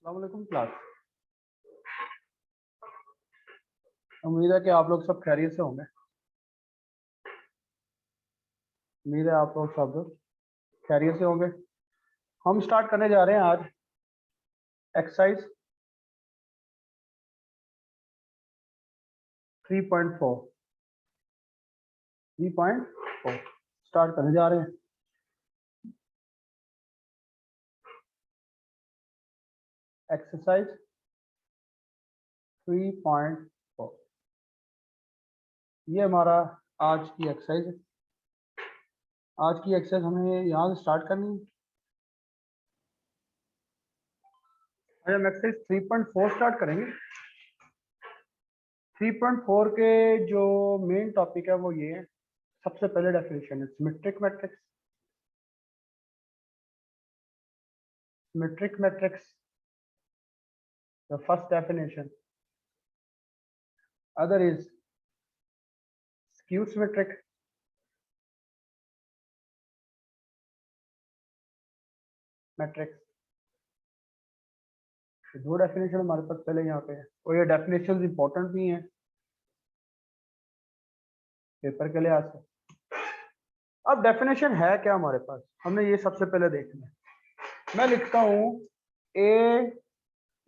अस्सलाम वालेकुम क्लास। उम्मीद है कि आप लोग सब खैरियत से होंगे। उम्मीद है आप लोग सब खैरियत से होंगे। हम स्टार्ट करने जा रहे हैं आज एक्सरसाइज 3.4 स्टार्ट करने जा रहे हैं। एक्सरसाइज 3.4 ये हमारा आज की एक्सरसाइज है। आज की एक्सरसाइज हमें यहाँ से स्टार्ट करनी है। आज हम एक्सरसाइज 3.4 स्टार्ट करेंगे। 3.4 के जो मेन टॉपिक है वो ये है। सबसे पहले डेफिनेशन है symmetric matrix. Symmetric matrix, the first definition. Other is skew symmetric. Matrix. दो डेफिनेशन हमारे पास पहले यहाँ पे है और ये डेफिनेशन इंपॉर्टेंट भी हैं पेपर के लिहाज से। अब डेफिनेशन है क्या हमारे पास, हमने ये सबसे पहले देखना है। मैं लिखता हूँ A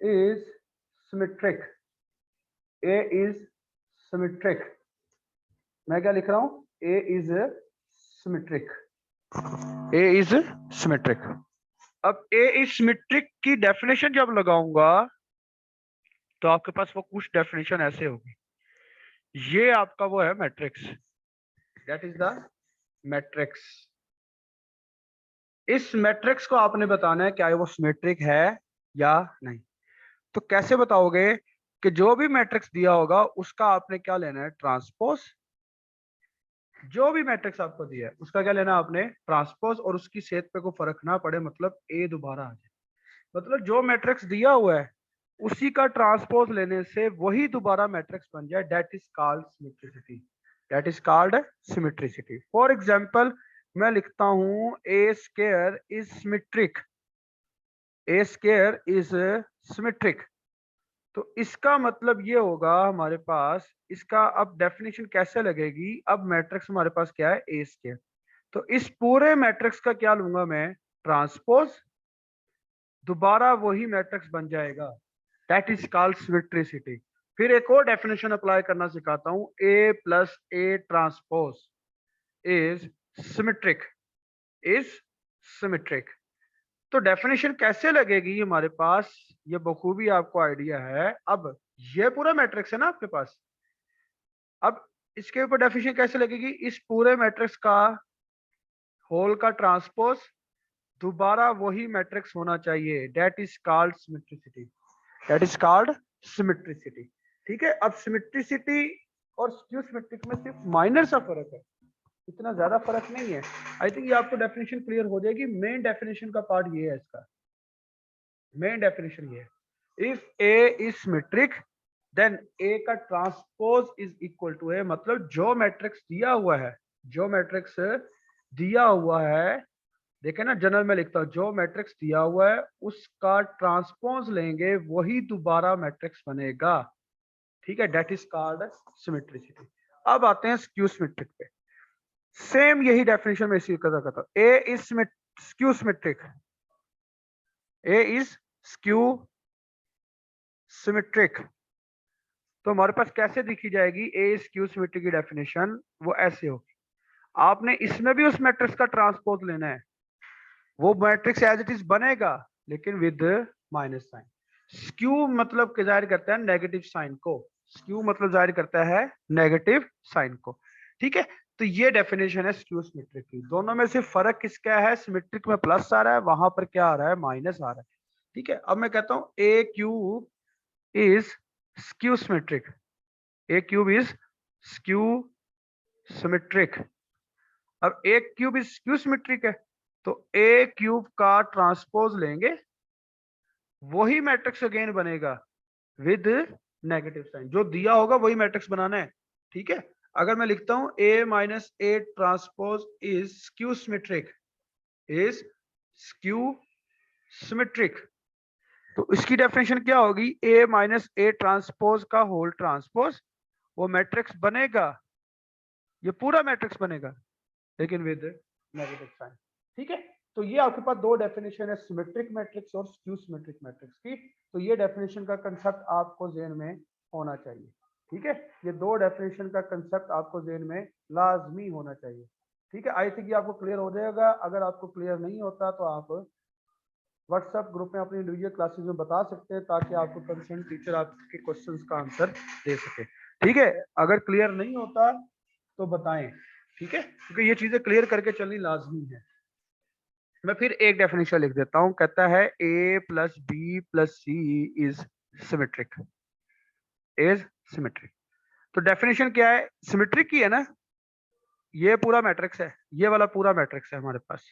is symmetric. A is symmetric. मैं क्या लिख रहा हूँ? A is symmetric. A is symmetric. अब ए इज सिमेट्रिक की डेफिनेशन जब लगाऊंगा तो आपके पास वो कुछ डेफिनेशन ऐसे होगी। ये आपका वो है matrix, that is the matrix. इस मैट्रिक्स को आपने बताना है क्या वो सिमेट्रिक है या नहीं। तो कैसे बताओगे कि जो भी मैट्रिक्स दिया होगा उसका आपने क्या लेना है? ट्रांसपोज। जो भी मैट्रिक्स आपको दिया है उसका क्या लेना है आपने? ट्रांसपोज। और उसकी सेट पे को फर्क ना पड़े, मतलब ए दोबारा आ जाए। मतलब जो मैट्रिक्स दिया हुआ है उसी का ट्रांसपोज लेने से वही दोबारा मैट्रिक्स बन जाए, that is called symmetricity. That is called symmetricity. For example मैं लिखता हूं A square is symmetric. A square is symmetric. तो इसका मतलब ये होगा हमारे पास, इसका अब डेफिनेशन कैसे लगेगी? अब मैट्रिक्स हमारे पास क्या है? ए स्क्वायर। तो इस पूरे मैट्रिक्स का क्या लूंगा मैं? ट्रांसपोज। दोबारा वही मैट्रिक्स बन जाएगा, दैट इज कॉल्ड सिमेट्रिसिटी। फिर एक और डेफिनेशन अप्लाई करना सिखाता हूं। A plus A transpose is symmetric. Is symmetric. तो डेफिनेशन कैसे लगेगी हमारे पास, ये बखूबी आपको आइडिया है। अब ये पूरा मैट्रिक्स है ना आपके पास। अब इसके ऊपर डेफिनेशन कैसे लगेगी? इस पूरे मैट्रिक्स का होल का ट्रांसपोज दोबारा वही मैट्रिक्स होना चाहिए, that is called symmetricity. That is called symmetricity. ठीक है। अब सिमेट्रिसिटी और स्क्यू सिमेट्रिक में सिर्फ माइनर सा फर्क है, इतना ज्यादा फर्क नहीं है। आई थिंक ये आपको डेफिनेशन क्लियर हो जाएगी। मेन डेफिनेशन का पार्ट ये है, इसका मेन डेफिनेशन ये है। If A is symmetric then A का transpose is equal to A. मतलब जो मैट्रिक्स दिया हुआ है, जो मैट्रिक्स दिया हुआ है, देखे ना, जनरल में लिखता हूं जो मैट्रिक्स दिया हुआ है उसका ट्रांसपोज लेंगे वही दोबारा मैट्रिक्स बनेगा। ठीक है, दैट इज कॉल्ड सिमेट्रिसिटी। अब आते हैं स्क्यू सिमेट्रिक पे। सेम यही डेफिनेशन में इसी कदर करता हूं। A is skew symmetric. A is skew symmetric. तो हमारे पास कैसे दिखी जाएगी ए स्क्यू सिमेट्रिक की डेफिनेशन? वो ऐसे होगी। आपने इसमें भी उस मैट्रिक्स का ट्रांसपोज लेना है, वो मैट्रिक्स एज इट इज बनेगा लेकिन विद माइनस साइन। स्क्यू मतलब जाहिर करता है नेगेटिव साइन को। स्क्यू मतलब जाहिर करता है नेगेटिव साइन को। ठीक है। तो ये डेफिनेशन है स्क्यू सिमेट्रिक की। दोनों में से फर्क किसका है? सिमेट्रिक में प्लस आ रहा है, वहां पर क्या आ रहा है? माइनस आ रहा है। ठीक है। अब मैं कहता हूं A cube is skew symmetric. A cube is skew symmetric. अब A cube is skew symmetric है तो ए क्यूब का ट्रांसपोज लेंगे वही मैट्रिक्स अगेन बनेगा विद नेगेटिव साइन। जो दिया होगा वही मैट्रिक्स बनाना है। ठीक है। अगर मैं लिखता हूं A minus A transpose is skew symmetric, is skew symmetric. तो इसकी डेफिनेशन क्या होगी, ए माइनस ए ट्रांसपोज का होल ट्रांसपोज, वो मैट्रिक्स बनेगा, ये पूरा मैट्रिक्स बनेगा लेकिन विद नेगेटिव साइन। ठीक है, तो ये आपके पास दो डेफिनेशन है, सिमेट्रिक मैट्रिक्स और स्क्यू सिमेट्रिक मैट्रिक्स की। तो ये डेफिनेशन का कंसेप्ट आपको ज़हन में होना चाहिए। ठीक है, ये दो डेफिनेशन का कंसेप्ट आपको ज़हन में लाजमी होना चाहिए। ठीक है, आई थिंक ये आपको क्लियर हो जाएगा। अगर आपको क्लियर नहीं होता तो आप व्हाट्सएप ग्रुप में अपनी इंडिविजुअल क्लासेस में बता सकते हैं, ताकि आपको कंसर्न टीचर आपके क्वेश्चंस का आंसर दे सके। ठीक है, अगर क्लियर नहीं होता तो बताएं। ठीक है, क्योंकि ये चीजें क्लियर करके चलनी लाजमी है। मैं फिर एक डेफिनेशन लिख देता हूं, कहता है a plus B plus C is symmetric, is symmetric. तो डेफिनेशन क्या है, सिमेट्रिक की है ना, ये पूरा मैट्रिक्स है, ये वाला पूरा मैट्रिक्स है हमारे पास।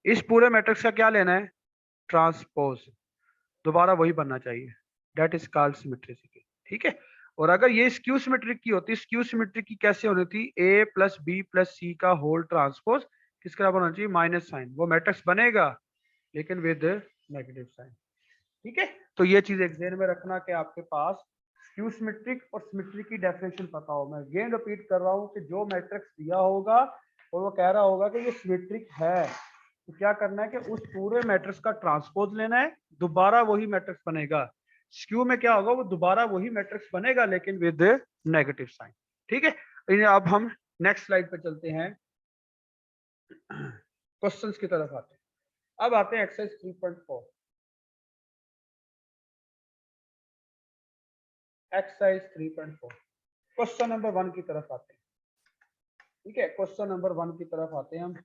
इस पूरे मैट्रिक्स का क्या लेना है, ट्रांसपोज, दोबारा वही बनना चाहिए, डेट इज कॉल्ड सिमेट्रिसिटी। ठीक है, और अगर ये स्क्यू सिमेट्रिक की होती, स्क्यू सिमेट्रिक की कैसे होनी थी, a प्लस बी प्लस सी का होल ट्रांसपोज किसके बराबर होना चाहिए, माइनस साइन, वो मैट्रिक्स बनेगा लेकिन विद नेगेटिव साइन। ठीक है, तो ये चीज एक ध्यान में रखना कि आपके पास स्क्यू सिमेट्रिक और सिमेट्रिक की डेफिनेशन पता हो। मैं अगेन रिपीट कर रहा हूँ कि जो मैट्रिक्स दिया होगा और वो कह रहा होगा कि ये सिमेट्रिक है, तो क्या करना है कि उस पूरे मैट्रिक्स का ट्रांसपोज लेना है, दोबारा वही मैट्रिक्स बनेगा। स्क्यू में क्या होगा, वो दोबारा वही मैट्रिक्स बनेगा लेकिन विद नेगेटिव साइन। ठीक है, अब हम नेक्स्ट स्लाइड पे चलते हैं, क्वेश्चंस की तरफ आते हैं। अब आते हैं एक्सरसाइज 3.4, एक्सरसाइज 3.4 क्वेश्चन नंबर 1 की तरफ आते हैं। ठीक है, क्वेश्चन नंबर 1 की तरफ आते हैं हम।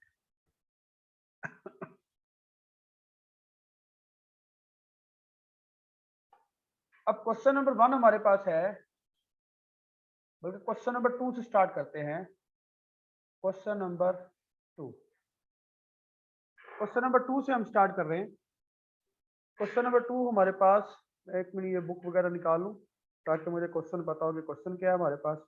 अब क्वेश्चन नंबर 1 हमारे पास है, बल्कि क्वेश्चन नंबर 2 से स्टार्ट करते हैं। क्वेश्चन नंबर 2, क्वेश्चन नंबर 2 से हम स्टार्ट कर रहे हैं। क्वेश्चन नंबर 2 हमारे पास, एक मिनट ये बुक वगैरह निकालूं ताकि मुझे क्वेश्चन पता हो कि क्वेश्चन क्या है हमारे पास।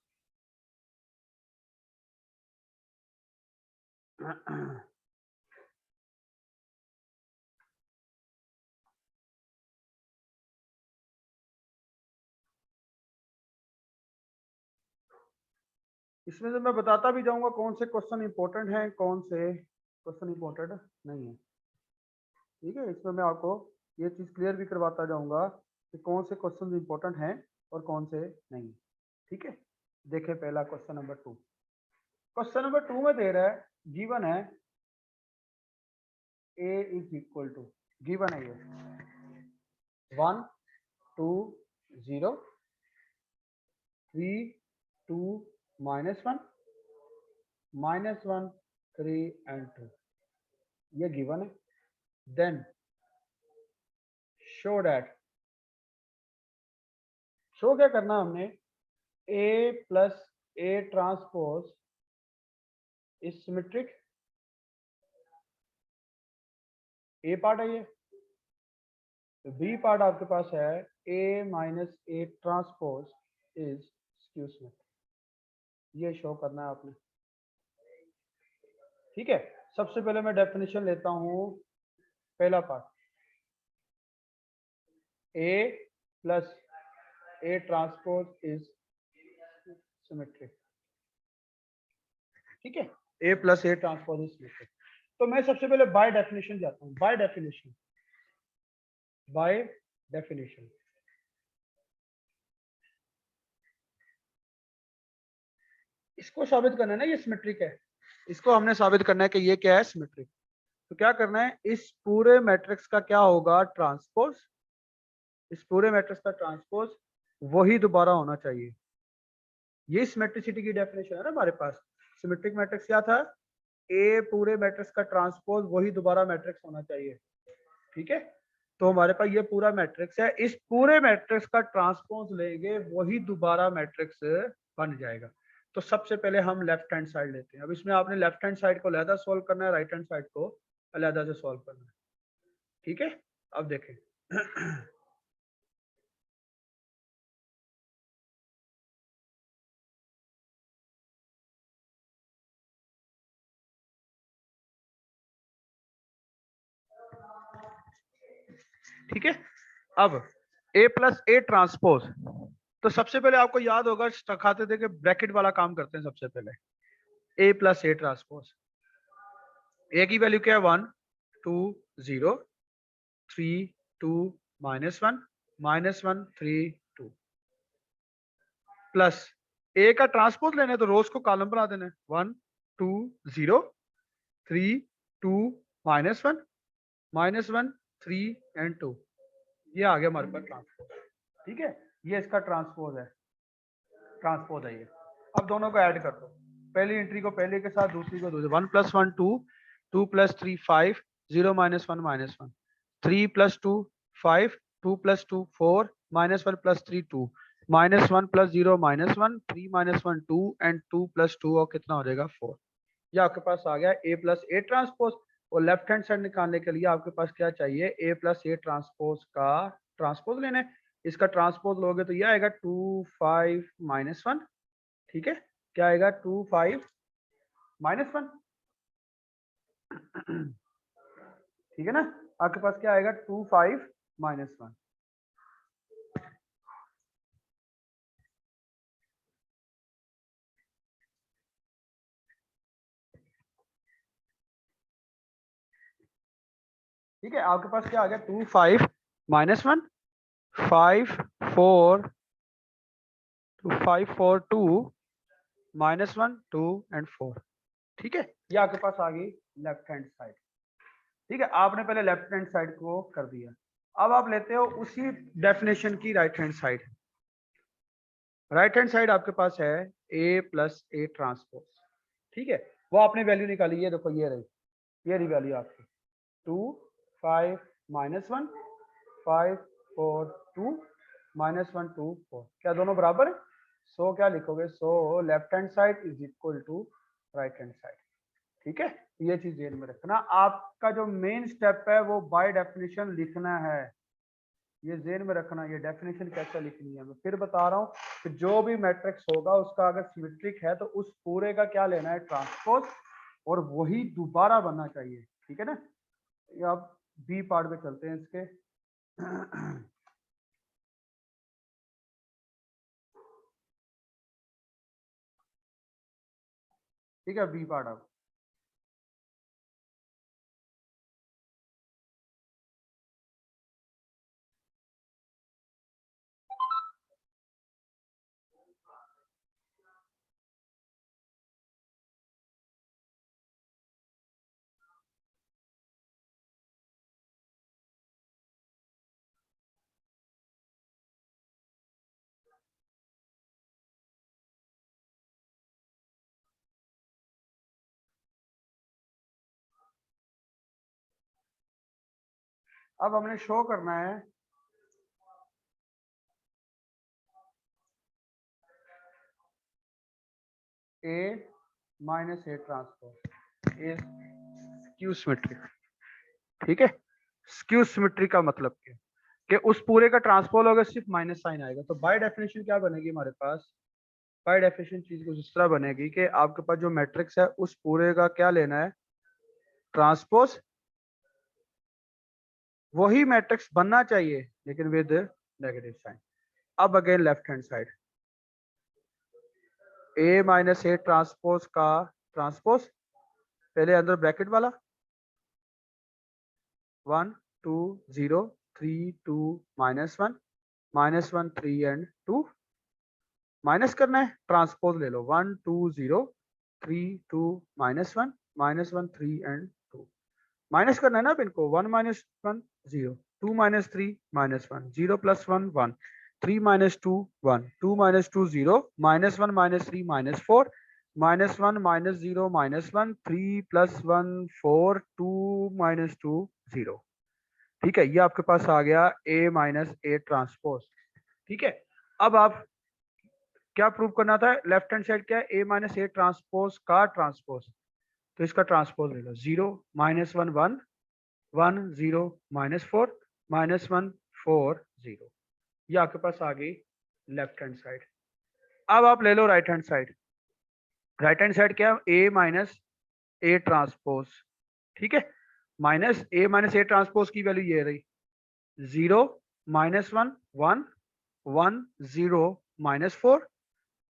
इसमें से मैं बताता भी जाऊंगा कौन से क्वेश्चन इंपॉर्टेंट हैं, कौन से क्वेश्चन इंपॉर्टेंट नहीं है। ठीक है, इसमें मैं आपको ये चीज क्लियर भी करवाता जाऊंगा कि कौन से क्वेश्चन इंपॉर्टेंट हैं और कौन से नहीं। ठीक है, देखें पहला क्वेश्चन नंबर 2। क्वेश्चन नंबर 2 में दे रहा है, गिवन है a is equal to, given है ये 1 2 0 3 2 -1 -1 3 एंड 2, ये गिवन है। देन शो दैट, शो क्या करना हमने, a plus a transpose is symmetric, a part है ये, तो बी पार्ट आपके पास है a minus A transpose is skew symmetric, ये शो करना है आपने। ठीक है, सबसे पहले मैं डेफिनेशन लेता हूं, पहला part, a plus A transpose is symmetric. ठीक है, A plus A transpose is symmetric. तो मैं सबसे पहले बाय डेफिनेशन जाता हूं, बाय डेफिनेशन, बाय डेफिनेशन इसको साबित करना है ना ये सिमेट्रिक है, इसको हमने साबित करना है कि ये क्या है, सिमेट्रिक। तो क्या करना है, इस पूरे मैट्रिक्स का क्या होगा, ट्रांसपोज, इस पूरे मैट्रिक्स का ट्रांसपोज वही दोबारा होना चाहिए। ये सिमेट्रिसिटी की डेफिनेशन है ना हमारे पास। सिमेट्रिक मैट्रिक्स क्या था, ए पूरे मैट्रिक्स का ट्रांसपोज वही दोबारा मैट्रिक्स होना चाहिए। ठीक है, तो हमारे पास ये पूरा मैट्रिक्स है, इस पूरे मैट्रिक्स का ट्रांसपोज लेंगे वही दोबारा मैट्रिक्स बन जाएगा। तो सबसे पहले हम लेफ्ट हैंड साइड लेते हैं। अब इसमें आपने लेफ्ट हैंड साइड को अलहदा सॉल्व करना है, राइट हैंड साइड को अलहदा से सॉल्व करना है। ठीक है, अब देखें ठीक है, अब ए प्लस ए ट्रांसपोज, तो सबसे पहले आपको याद होगा सिखाते थे कि ब्रैकेट वाला काम करते हैं सबसे पहले। ए प्लस ए ट्रांसपोज, ए की वैल्यू क्या है 1 2 0 3 2 -1 -1 3 2 प्लस ए का ट्रांसपोज लेने तो रोज को कॉलम बना देना 1 2 0 3 2 -1 -1 3 एंड 2। ये आ गया हमारे पास ट्रांसपोज। ठीक है, ये इसका ट्रांसपोज है, ये। अब दोनों को ऐड कर दो, पहली एंट्री को पहले के साथ, दूसरी को दूसरे। 1 + 1 2 2 + 3 5 0 -1 -1 3 + 2 5 2 + 2 4 -1 + 3 2 -1 + 0 -1 3 -1 2 एंड 2 + 2 और कितना हो जाएगा 4। ये आपके पास आ गया ए प्लस ए ट्रांसपोज। और लेफ्ट हैंड साइड निकालने के लिए आपके पास क्या चाहिए, ए प्लस ए ट्रांसपोज का ट्रांसपोज लेने। इसका ट्रांसपोज लोगे तो ये आएगा 2 5 -1। ठीक है, क्या आएगा 2 5 -1। ठीक है ना, आपके पास क्या आएगा 2 5 -1। ठीक है, आपके पास क्या आ गया 2 5 -1 5 4 5 4 2 -1 2 एंड 4। ठीक है, ये आपके पास आ गई लेफ्ट हैंड साइड। ठीक है, आपने पहले लेफ्ट हैंड साइड को कर दिया। अब आप लेते हो उसी डेफिनेशन की right hand side. Right hand side आपके पास है ए प्लस ए ट्रांसपोज। ठीक है, वो आपने वैल्यू निकाली, ये देखो ये रही, ये रही वैल्यू आपकी 2 5 -1 5 4 2 -1 2 4। क्या दोनों बराबर है? सो क्या लिखोगे, so left hand side is equal to right hand side. ठीक है, ये चीज ध्यान में रखना। आपका जो मेन स्टेप है वो बाय डेफिनेशन लिखना है, ये जेन में रखना। ये डेफिनेशन कैसे लिखनी है मैं फिर बता रहा हूँ कि जो भी मैट्रिक्स होगा उसका अगर सिमेट्रिक है तो उस पूरे का क्या लेना है, ट्रांसपोज, और वही दोबारा बनना चाहिए। ठीक है ना, ये आप बी पार्ट पे चलते हैं इसके। ठीक है, बी पार्ट अब हमने शो करना है A minus A transpose is skew symmetric. ठीक है, स्क्यू सिमेट्रिक का मतलब क्या कि उस पूरे का ट्रांसपोज होगा सिर्फ माइनस साइन आएगा। तो बाय डेफिनेशन क्या बनेगी हमारे पास, बाय डेफिनेशन चीज कुछ इस तरह बनेगी कि आपके पास जो मैट्रिक्स है उस पूरे का क्या लेना है, ट्रांसपोज। वही मैट्रिक्स बनना चाहिए लेकिन विद नेगेटिव साइन। अब again left hand side, A minus A transpose का ट्रांसपोज, पहले अंदर ब्रैकेट वाला 1 2 0 3 2 -1 -1 3 एंड 2। माइनस करना है, ट्रांसपोज ले लो 1 2 0 3 2 -1 -1 3 एंड 2। माइनस करना है ना अब इनको, 1 -1 0 2 -3 -1 0 + 1 1 3 -2 1 2 -2 0 -1 -3 -4 -1 -0 -1 3 + 1 4 2 -2 0। ठीक है, ये आपके पास आ गया ए माइनस ए ट्रांसपोज। ठीक है, अब आप क्या प्रूव करना था, लेफ्ट हैंड साइड क्या है, ए माइनस ए ट्रांसपोज का ट्रांसपोज। तो इसका ट्रांसपोज ले लो 0 -1 1 1 0 -4 -1 4 0। ये आपके पास आ गई लेफ्ट हैंड साइड। अब आप ले लो right hand side. Right hand side क्या है, ए माइनस ए ट्रांसपोज। ठीक है, माइनस ए ट्रांसपोज की वैल्यू ये रही 0 -1 1 1 0 -4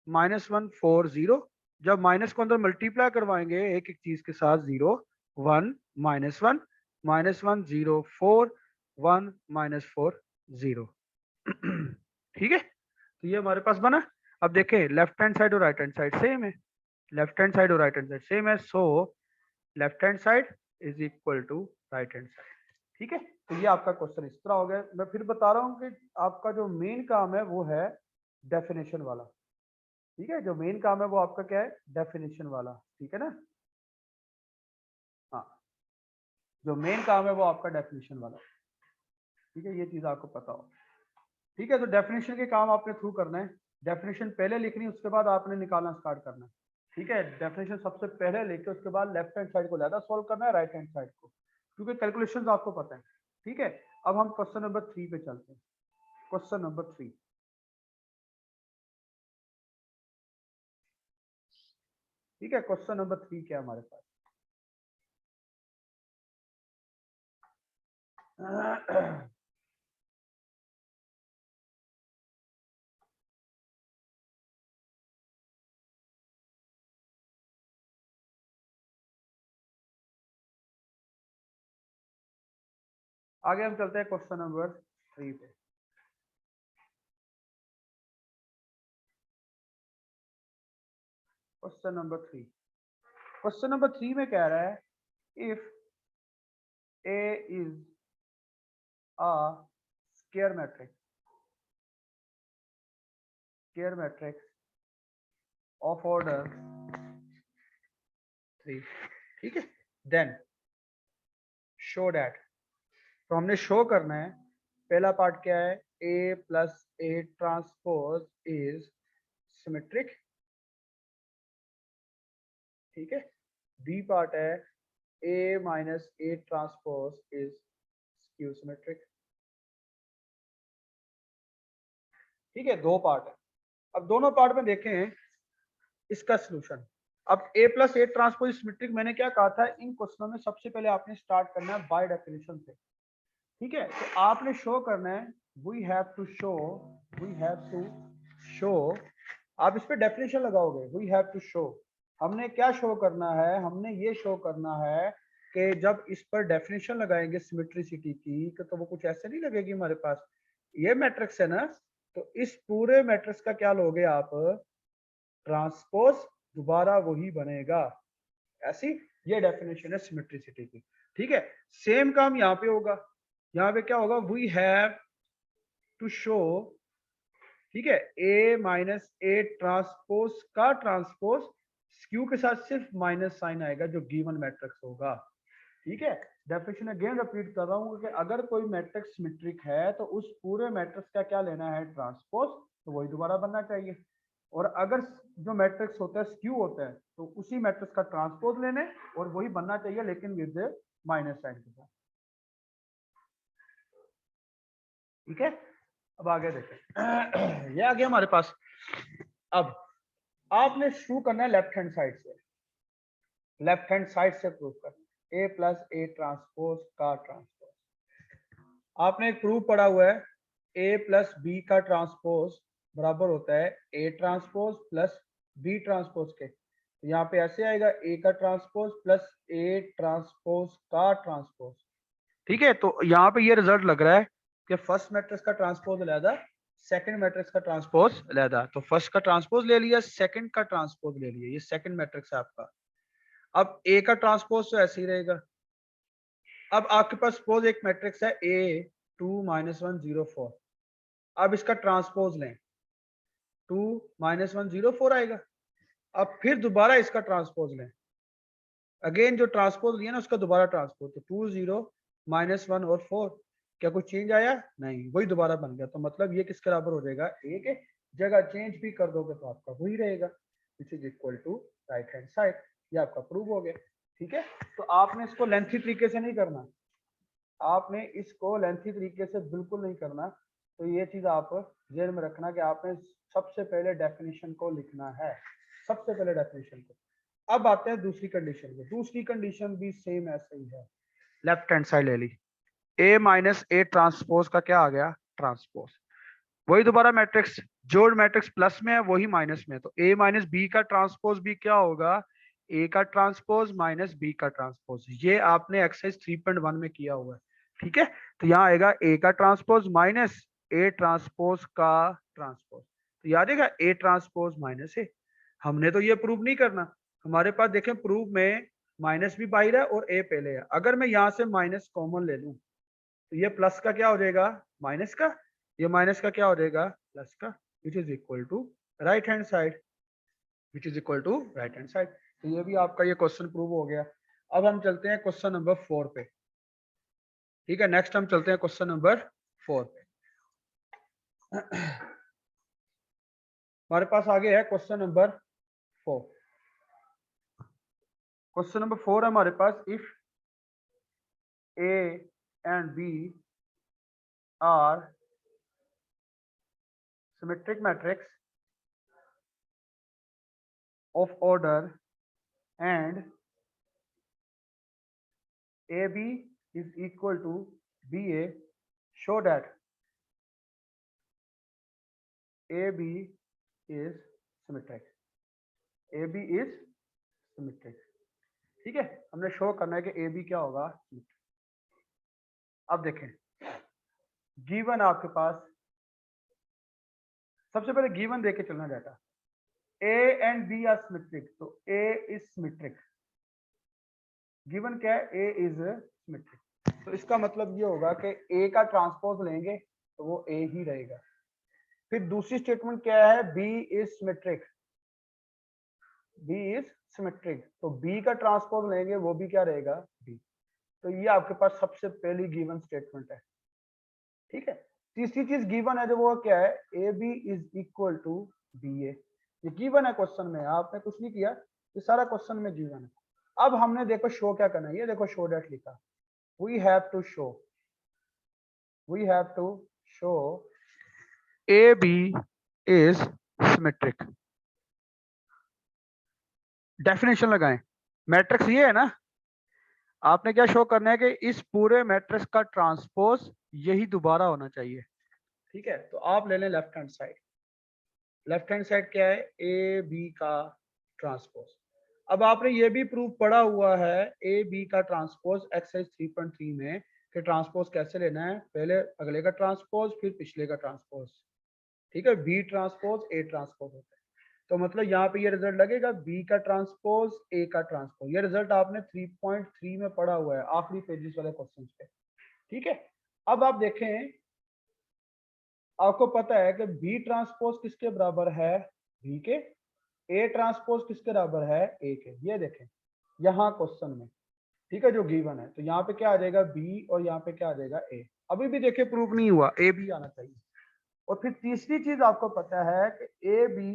-1 4 0। जब माइनस को अंदर मल्टीप्लाई करवाएंगे एक एक चीज के साथ 0 1 -1 -1 0 4 1 -4 0। ठीक है, तो ये हमारे पास बना। अब देखें लेफ्ट हैंड साइड और राइट हैंड साइड सेम है, लेफ्ट हैंड साइड और राइट हैंड साइड सेम है, so left hand side is equal to right hand side. ठीक है, तो ये आपका क्वेश्चन इस तरह हो गया। मैं फिर बता रहा हूँ कि आपका जो मेन काम है वो है डेफिनेशन वाला। ठीक है, जो मेन काम है वो आपका क्या है, डेफिनेशन वाला। ठीक है ना, हाँ, जो मेन काम है वो आपका डेफिनेशन वाला। ठीक है, ये चीज आपको पता हो। ठीक है, तो डेफिनेशन के काम आपने थ्रू करना है। डेफिनेशन पहले लिखनी, उसके बाद आपने निकालना स्टार्ट करना है। ठीक है, डेफिनेशन सबसे पहले लेके उसके बाद लेफ्ट हैंड साइड को ज्यादा सॉल्व करना है, राइट हैंड साइड को, क्योंकि कैलकुलेशंस आपको पता है। ठीक है, अब हम क्वेश्चन नंबर 3 पे चलते हैं। Question number 3। ठीक है, क्वेश्चन नंबर 3 क्या है हमारे पास। आगे हम चलते हैं क्वेश्चन नंबर 3 पे। क्वेश्चन नंबर 3, क्वेश्चन नंबर 3 में कह रहा है if A is a square matrix of order 3। ठीक है, देन शो दैट। तो हमने शो करना है, पहला पार्ट क्या है, A plus A transpose is symmetric. ठीक है, बी पार्ट है A minus A transpose is skew symmetric. ठीक है, दो पार्ट है। अब दोनों पार्ट में देखें इसका सोल्यूशन। अब ए प्लस ए ट्रांसपोज सिमेट्रिक, मैंने क्या कहा था, इन क्वेश्चनों में सबसे पहले आपने स्टार्ट करना है बाय डेफिनेशन से। ठीक है, तो आपने शो करना है, वी हैव टू शो, आप इस पे डेफिनेशन लगाओगे, वी हैव टू शो। हमने क्या शो करना है, हमने ये शो करना है कि जब इस पर डेफिनेशन लगाएंगे सिमेट्रिसिटी की, तो वो कुछ ऐसे नहीं लगेगी हमारे पास। ये मैट्रिक्स है ना, तो इस पूरे मैट्रिक्स का क्या लोगे आप, ट्रांसपोज, दोबारा वही बनेगा। ऐसी ये डेफिनेशन है सिमेट्रिसिटी की। ठीक है, सेम काम यहाँ पे होगा। यहाँ पे क्या होगा, वी हैव टू शो, ठीक है, ए माइनस ए ट्रांसपोज का ट्रांसपोज स्क्यू के साथ सिर्फ माइनस साइन आएगा जो गिवन मैट्रिक्स होगा। ठीक है, डेफिनेशन अगेन रिपीट कर रहा हूँ कि अगर कोई मैट्रिक्स सिमेट्रिक है तो उस पूरे मैट्रिक्स का क्या लेना है, ट्रांसपोज, तो वही दोबारा बनना चाहिए। और अगर जो मैट्रिक्स होता है स्क्यू होता है तो उसी मैट्रिक्स का ट्रांसपोज लेने और वही बनना चाहिए, लेकिन विद माइनस साइन के साथ। ठीक है, अब आगे देखें। ये आ गया हमारे पास। अब आपने शुरू करना है लेफ्ट हैंड साइड से, लेफ्ट हैंड साइड से प्रूव कर ए प्लस ए ट्रांसपोज का ट्रांसपोज। आपने एक प्रूफ पढ़ा हुआ है, ए प्लस बी का ट्रांसपोज बराबर होता है A transpose plus B transpose के। तो यहाँ पे ऐसे आएगा ए का ट्रांसपोज प्लस ए ट्रांसपोज का ट्रांसपोज। ठीक है, तो यहाँ पे ये रिजल्ट लग रहा है कि फर्स्ट मैट्रिक्स का ट्रांसपोज अलहदा, सेकंड मैट्रिक्स का ट्रांसपोज अलहदा। तो फर्स्ट का ट्रांसपोज ले लिया, सेकंड का ट्रांसपोज ले लिया, ये सेकंड मैट्रिक्स है आपका। अब ए का ट्रांसपोज तो ऐसे ही रहेगा। अब आपके पास सपोज एक मैट्रिक्स है ए 2 -1 0 4। अब इसका ट्रांसपोज लें, 2 -1 0 4 आएगा। अब फिर दोबारा इसका ट्रांसपोज लें, अगेन जो ट्रांसपोज लिया ना उसका दोबारा ट्रांसपोज, तो 2 0 -1 और 4। क्या कोई चेंज आया? नहीं, वही दोबारा बन गया। तो मतलब ये किसके बराबर हो जाएगा, ए के। जगह चेंज भी कर दोगे तो आपका वही रहेगा, which is equal to right hand side. ये आपका प्रूव हो गया। ठीक है, तो आपने इसको लेंथी तरीके से नहीं करना, आपने इसको लेंथी तरीके से बिल्कुल नहीं करना। तो ये चीज आप जेल में रखना कि आपने सबसे पहले डेफिनेशन को लिखना है, सबसे पहले डेफिनेशन को। अब आते हैं दूसरी कंडीशन पे। दूसरी कंडीशन भी सेम ऐसे ही है, लेफ्ट हैंड साइड ले ली, ए माइनस ए ट्रांसपोज का क्या आ गया, ट्रांसपोज। वही दोबारा मैट्रिक्स, जो मैट्रिक्स प्लस में है वही माइनस में है, तो ए माइनस बी का ट्रांसपोज भी क्या होगा, ए का ट्रांसपोज माइनस बी का ट्रांसपोज। ये आपने एक्सरसाइज 3.1 में किया हुआ है, ठीक है। तो यहाँ आएगा ए का ट्रांसपोज माइनस ए ट्रांसपोज का ट्रांसपोज। तो याद आएगा ए ट्रांसपोज माइनस ए। हमने तो ये प्रूव नहीं करना, हमारे पास देखें प्रूव में माइनस भी बाहर है और ए पहले है। अगर मैं यहाँ से माइनस कॉमन ले लूं तो ये प्लस का क्या हो जाएगा, माइनस का, ये माइनस का क्या हो जाएगा, प्लस का, which is equal to right hand side, which is equal to right hand side. तो ये भी आपका ये क्वेश्चन प्रूव हो गया। अब हम चलते हैं क्वेश्चन नंबर 4 पे, ठीक है। नेक्स्ट हम चलते हैं क्वेश्चन नंबर 4 पे। हमारे पास आगे है क्वेश्चन नंबर 4। क्वेश्चन नंबर 4 है हमारे पास, if A and B are symmetric matrix of order and AB is equal to BA, show that AB is symmetric, AB is symmetric, ठीक है। हमने शो करना है कि AB क्या होगा, अब देखें गिवन आपके पास, सबसे पहले गिवन देख के चलना data, A and B are symmetric, तो A is symmetric, गिवन क्या है, A is symmetric, तो इसका मतलब ये होगा कि A का ट्रांसपोज लेंगे तो वो A ही रहेगा। फिर दूसरी स्टेटमेंट क्या है, B is symmetric, B is symmetric, तो B का ट्रांसपोज लेंगे वो भी क्या रहेगा, B। तो ये आपके पास सबसे पहली गिवन स्टेटमेंट है, ठीक है। तीसरी चीज गिवन है जो वो क्या है, AB is equal to BA, ये गिवन है क्वेश्चन में, आपने कुछ नहीं किया, ये सारा क्वेश्चन में गिवन है। अब हमने देखो शो क्या करना है, ये देखो शो डेट लिखा, we have to show AB is symmetric। Definition लगाएं, मैट्रिक्स ये है ना, आपने क्या शो करना है कि इस पूरे मैट्रिक्स का ट्रांसपोज यही दोबारा होना चाहिए, ठीक है। तो आप ले लें left hand side, left hand side क्या है, ए बी का ट्रांसपोज। अब आपने ये भी प्रूफ पढ़ा हुआ है ए बी का ट्रांसपोज एक्सरसाइज 3.3 में कि ट्रांसपोज कैसे लेना है, पहले अगले का ट्रांसपोज फिर पिछले का ट्रांसपोज, ठीक है। बी ट्रांसपोज ए ट्रांसपोज होता है, तो मतलब यहाँ पे ये रिजल्ट लगेगा बी का ट्रांसपोज ए का ट्रांसपोज। ये रिजल्ट आपने 3.3 में पढ़ा हुआ है आखिरी पेजेस वाले क्वेश्चन पे, ठीक है। अब आप देखें, आपको पता है कि बी ट्रांसपोज किसके बराबर है, बी के, ए ट्रांसपोज किसके बराबर है, ए के। ये देखें यहाँ क्वेश्चन में, ठीक है, जो गिवन है, तो यहाँ पे क्या आ जाएगा बी और यहाँ पे क्या आ जाएगा ए। अभी भी देखिए प्रूफ नहीं हुआ, ए बी आना चाहिए। और फिर तीसरी चीज आपको पता है कि ए बी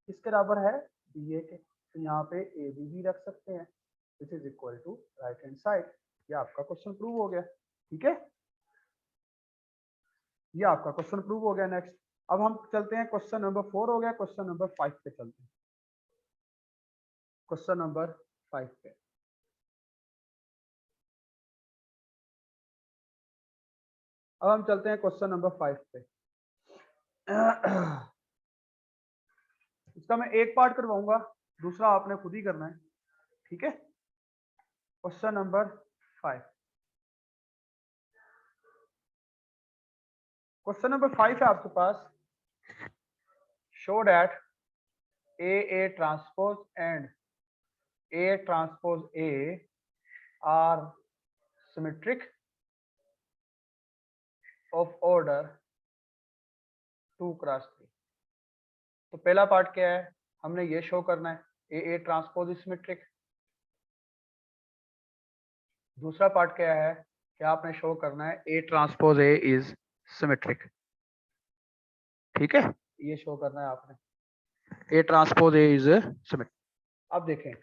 किसके बराबर है, बी ए के, तो यहाँ पे ए बी भी रख सकते हैं, which is equal to right hand side. ये आपका क्वेश्चन प्रूव हो गया, ठीक है, ये आपका क्वेश्चन प्रूव हो गया। नेक्स्ट अब हम चलते हैं, क्वेश्चन नंबर 4 हो गया, क्वेश्चन नंबर 5 पे चलते हैं, क्वेश्चन नंबर 5 पे। अब हम चलते हैं क्वेश्चन नंबर 5 पे। इसका मैं एक पार्ट करवाऊंगा, दूसरा आपने खुद ही करना है, ठीक है। क्वेश्चन नंबर 5, क्वेश्चन नंबर 5 है आपके पास, show that A transpose and A transpose A are symmetric of order 2x3। तो पहला पार्ट क्या है, हमने ये शो करना है ए ट्रांसपोज इज सिमेट्रिक। दूसरा पार्ट क्या है कि आपने शो करना है A transpose A is symmetric, ठीक है, ये शो करना है आपने, A transpose A is symmetric. अब देखें,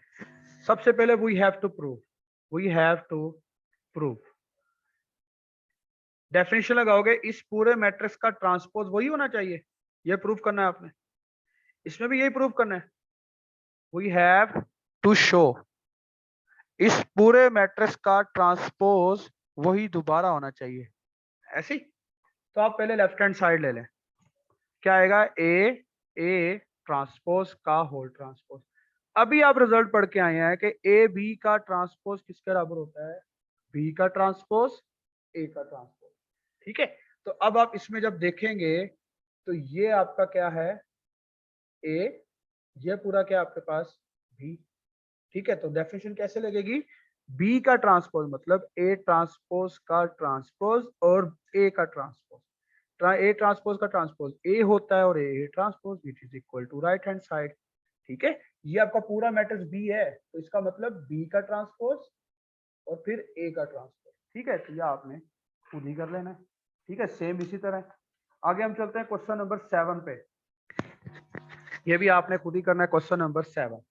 सबसे पहले we have to prove, definition लगाओगे, इस पूरे मैट्रिक्स का ट्रांसपोज वही होना चाहिए, ये प्रूव करना है आपने, इसमें भी यही प्रूव करना है। वी हैव टू शो इस पूरे मैट्रिक्स का ट्रांसपोज वही दोबारा होना चाहिए, ऐसी। तो आप पहले लेफ्ट हैंड साइड ले लें, क्या आएगा, ए ट्रांसपोज का होल ट्रांसपोज। अभी आप रिजल्ट पढ़ के आए हैं कि ए बी का ट्रांसपोज किसके बराबर होता है, बी का ट्रांसपोज ए का ट्रांसपोज। ठीक है, तो अब आप इसमें जब देखेंगे तो ये आपका क्या है, ए, ये पूरा क्या आपके पास बी। ठीक है, तो डेफिनेशन कैसे लगेगी, बी का ट्रांसपोज मतलब ए ट्रांसपोज का ट्रांसपोज और ए का ट्रांसपोज। ए ट्रांसपोज का ट्रांसपोज ए होता है और A transpose which is equal to right hand side. ठीक है, ये आपका पूरा मैट्रिक्स बी है, तो इसका मतलब बी का ट्रांसपोज और फिर ए का ट्रांसपोज। ठीक है, तो ये आपने खुद ही कर लेना है। ठीक है, सेम इसी तरह आगे हम चलते हैं क्वेश्चन नंबर 7 पे। ये भी आपने खुद ही करना है, question number 7।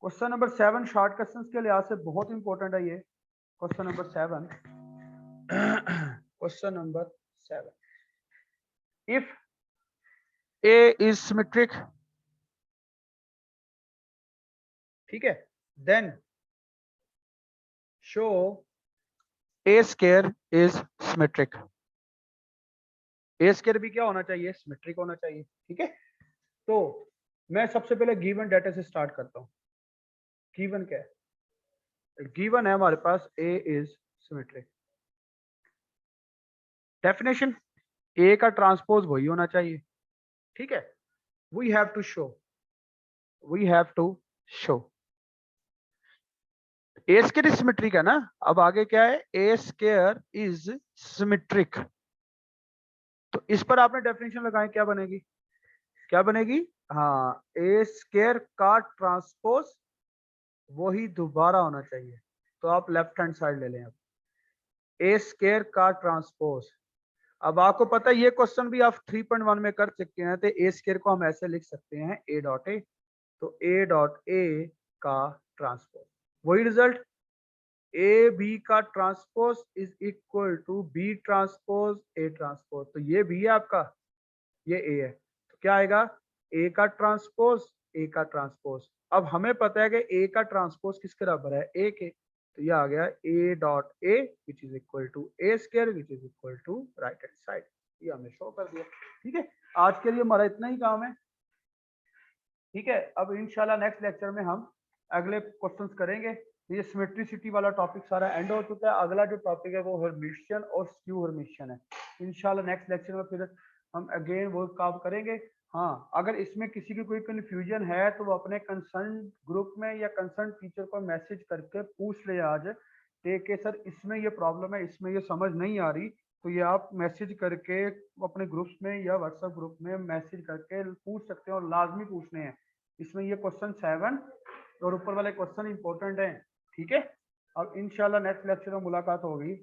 Question number 7 short question के लिहाज से बहुत इंपॉर्टेंट है ये question number 7। Question number 7, if A is symmetric, ठीक है, then show A square is symmetric. A square भी क्या होना चाहिए, सिमेट्रिक होना चाहिए। ठीक है, तो मैं सबसे पहले गिवन डाटा से स्टार्ट करता हूं। गिवन क्या है, गिवन है हमारे पास A is symmetric. Definition, A का ट्रांसपोज वही होना चाहिए। ठीक है, we have to show, we have to show A square is symmetric है ना। अब आगे क्या है, ए स्क्वायर इज सिमेट्रिक, तो इस पर आपने डेफिनेशन लगाए, क्या बनेगी, क्या बनेगी, हाँ, ए स्क्वायर का ट्रांसपोज वही दोबारा होना चाहिए। तो आप लेफ्ट हैंड साइड ले लें, अब ए स्क्वायर का ट्रांसपोज। अब आपको पता है ये क्वेश्चन भी आप 3.1 में कर सकते हैं, तो ए स्क्वायर को हम ऐसे लिख सकते हैं ए डॉट ए, तो ए डॉट ए का ट्रांसपोज, वही रिजल्ट, ए बी का transpose is equal to B transpose A transpose. तो ये बी है आपका, ये ए है, तो क्या आएगा, ए का ट्रांसपोज ए का ट्रांसपोज। अब हमें पता है कि ए का ट्रांसपोज किसके बराबर है, ए के, तो ये आ गया A dot A which is equal to A square which is equal to right hand side. ये हमने शो कर दिया। ठीक है, आज के लिए हमारा इतना ही काम है। ठीक है, अब इंशाल्लाह नेक्स्ट लेक्चर में हम अगले क्वेश्चंस करेंगे। ये सिमेट्रिसिटी वाला टॉपिक सारा एंड हो चुका है। अगला जो टॉपिक है वो हर्मिशियन और स्क्यू हर्मिशियन है। इंशाल्लाह नेक्स्ट लेक्चर में फिर हम अगेन वो काम करेंगे। हाँ, अगर इसमें किसी की कोई कंफ्यूजन है तो वो अपने कंसर्न ग्रुप में या कंसर्न टीचर को मैसेज करके पूछ ले आज कि सर इसमें ये प्रॉब्लम है, इसमें ये समझ नहीं आ रही, तो ये आप मैसेज करके अपने ग्रुप्स में या व्हाट्सएप ग्रुप में मैसेज करके पूछ सकते हैं, और लाजमी पूछने हैं। इसमें ये क्वेश्चन 7 और ऊपर वाले क्वेश्चन इंपॉर्टेंट हैं। ठीक है, अब इंशाल्लाह नेक्स्ट लेक्चर में मुलाकात होगी।